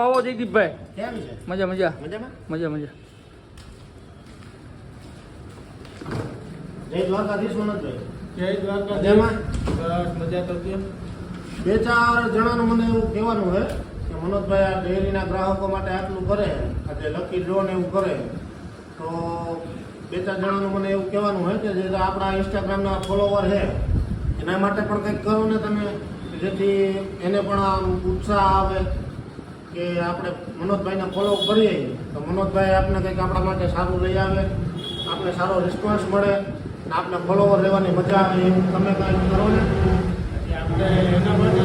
આવો જયદીપભાઈ, કેમ છે? મજા મજા મજામાં? મજા મજા. જય દ્વારકાધીશ મનોજભાઈ. જય દ્વારકા. મજામાં? બસ મજા કરજો. બે ચાર જણાનું મને એવું કહેવાનું છે કે મનોજભાઈ આ ડેરીના ગ્રાહકો માટે આટલું કરે, આજે લકી ડ્રો ને એવું કરે, તો બે ચાર જણાનું મને એવું કહેવાનું હોય કે જે આપણા ઇન્સ્ટાગ્રામના ફોલોવર છે એના માટે પણ કંઈક કરો ને તમે, જેથી એને પણ આમ ઉત્સાહ આવે કે આપણે મનોજભાઈને ફોલો કરીએ તો મનોજભાઈ આપણે કંઈક આપણા માટે સારું લઈ આવે, આપણે સારો રિસ્પોન્સ મળે, આપણે ફોલોવર લેવાની મજા આવે એવું તમે કંઈક કરો ને. આપણે એના માટે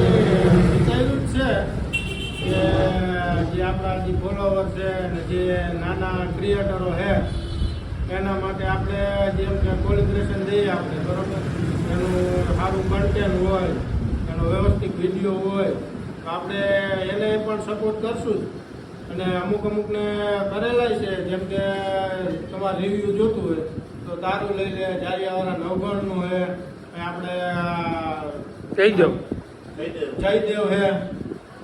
વિચાર્યું જ છે કે જે આપણા જે ફોલોવર છે અને જે નાના ક્રિએટરો છે એના માટે આપણે જેમ કે કોલિબ્રેશન દઈએ આપણે, બરોબર, એનું સારું કન્ટેન્ટ હોય, એનો વ્યવસ્થિત વિડીયો હોય તો આપણે એને પણ સપોર્ટ કરશું જ. અને અમુકને કરેલા છે, જેમ કે તમારે રિવ્યૂ જોતું હોય તો તારું લઈ લે, જારિયાવાળા નવગણનું હોય, આપણે જયદેવ જયદેવ હે,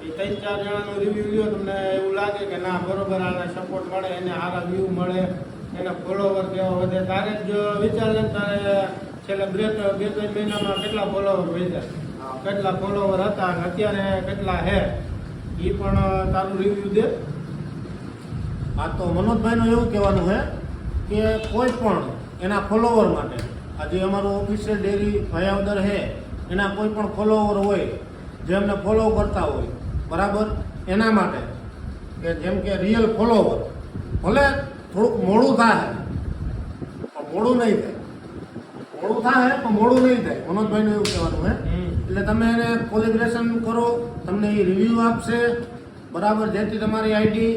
એ 3-4 જણાનો રિવ્યૂ લ્યો, તમને એવું લાગે કે ના બરોબર આને સપોર્ટ મળે, એને સારા વ્યૂ મળે, એના ફોલોવર કેવા વધે, તારે જ વિચાર લે તારે છેલ્લે 2-3 મહિનામાં કેટલા ફોલોવર વધ્યા, કેટલા ફોલોવર હતા અને અત્યારે કેટલા હે, એ પણ તારું રિવ્યૂ દે. આ તો મનોજભાઈનું એવું કહેવાનું છે કે કોઈ પણ એના ફોલોવર માટે, આજે અમારું ઓફિશિયલ ડેરી ભયાવદર છે એના કોઈ પણ ફોલોવર હોય જે અમને ફોલો કરતા હોય, બરાબર, એના માટે કે જેમ કે રિયલ ફોલોવર, ભલે થોડુંક મોડું થાય પણ મોડું નહીં થાય, મોડું થાય પણ મોડું નહીં થાય, મનોજભાઈનું એવું કહેવાનું છે. એટલે તમે એને કોલિબ્રેશન કરો, તમને એ રિવ્યૂ આપશે, બરાબર, જેથી તમારી આઈડી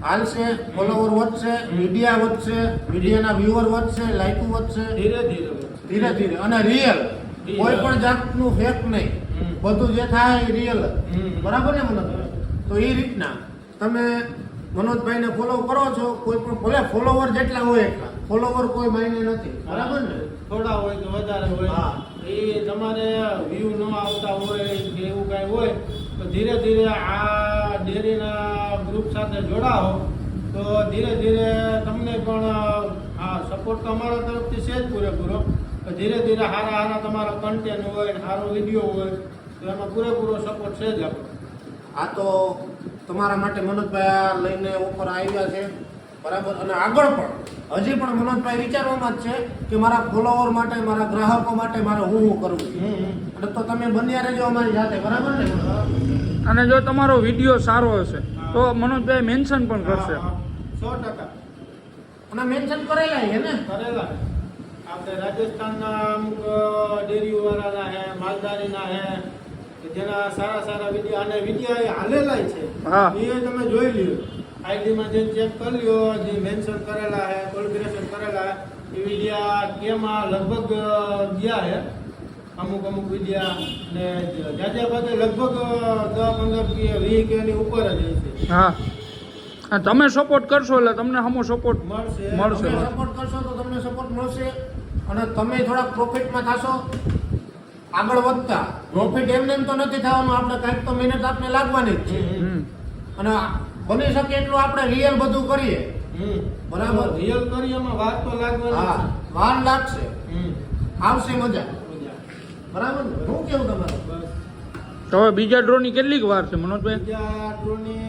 હાલશે, ફોલોવર વધશે, મીડિયા વધશે, મીડિયાના વ્યુઅર વધશે, લાઈકો વધશે, ધીરે ધીરે અને રિયલ, કોઈ પણ જાતનું ફેક નહીં, બધું જે થાય એ રિયલ, બરાબર ને મનોજભાઈ? તો એ રીતના તમે મનોજભાઈને ફોલો કરો છો, કોઈ પણ ભલે ફોલોવર જેટલા હોય એટલા, ફોલોવર કોઈ માયને નથી, બરાબર ને? થોડા હોય તો વધારે હોય, એ તમારે વ્યૂ ન આવતા હોય કે એવું કાંઈ હોય તો ધીરે ધીરે આ ડેરીના ગ્રુપ સાથે જોડાઓ તો ધીરે ધીરે તમને પણ આ સપોર્ટ તો અમારા તરફથી છે જ પૂરેપૂરો, તો ધીરે ધીરે સારા તમારો કન્ટેન્ટ હોય, સારો વિડીયો હોય તો એમાં પૂરેપૂરો સપોર્ટ છે જ આપણો. આ તો તમારા માટે મનોજભાઈ આ લઈને ઓફર આવ્યા છે, બરાબર, અને આગળ પણ હજી પણ મનોજભાઈ વિચારવામાં જ છે કે મારા ફોલોવર માટે, મારા ગ્રાહકો માટે મારે હું કરવું, અને તો તમે બન્યા રહેજો અમારી સાથે, બરાબર ને? અને જો તમારો વિડીયો સારો હશે તો મનોજભાઈ મેન્શન પણ કરશે. 100%. અને મેન્શન કરેલા છે ને? કરેલા આપણે રાજસ્થાનના અમુક ડેરીવાળાના હે, માલધારીના હે, કે જેના સારા વિડીયો, અને વિડીયો એ હાલેલા છે, હા, એ તમે જોઈ લ્યો, આઈડીમાં જે ચેક કરી લ્યો, જે મેન્શન કરેલા હે, કોલિબ્રેશન કરેલા હે, એ વિડીયા કેમાં લગભગ ગયા હે, અમુક વિડીયા, ને જાજા બધે લગભગ 10-15 કે 20 કે એની ઉપર જ છે. હા, અને તમે સપોર્ટ કરશો એટલે તમને હમો સપોર્ટ મળશે. તમે સપોર્ટ કરશો તો તમને સપોર્ટ મળશે, અને તમે થોડા પ્રોફિટમાં થશો, આગળ વધતા. પ્રોફિટ એમને એમ તો નથી થવાનું, આપણે કંઈક તો મહેનત આપણે લાગવાની જ છે, અને બની શકે એટલું આપણે રિયલ બધું કરીએ, બરાબર, રિયલ કરીએ એમાં વાર તો લાગવાની. હા, વાર લાગશે, આવશે મજા, બરાબર ને? શું કેવું તમારું? તો હવે બીજા ડ્રોની કેટલીક વાર છે મનોજભાઈ? બીજા ડ્રોની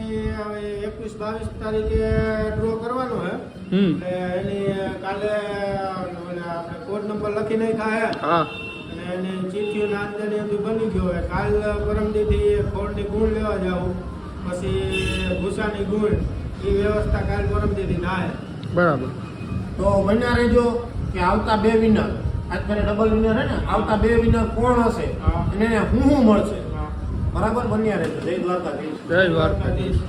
21-22 તારીખે ડ્રો કરવાનો હે, એટલે એની કાલે આપણે કોડ નંબર લખી નાખ્યા હે, હા, અને એની ચીઠીઓ નાંદણી બધું બની ગયો હે. કાલ પરમદીથી ખોળની ગુણ લેવા જાઉં, પછી ભૂસાની ગુણ, એ વ્યવસ્થા કાલ પરમદીથી થાય. બરાબર. તો બન્યા રહેજો કે આવતા 2 વિનર, આજ ફરે ડબલ વિનર હે ને, આવતા 2 વિનર કોણ હશે અને એને શું મળશે, બરાબર, બન્યા રહેજો. જય દ્વારકાધીશ. જય દ્વારકાધીશ.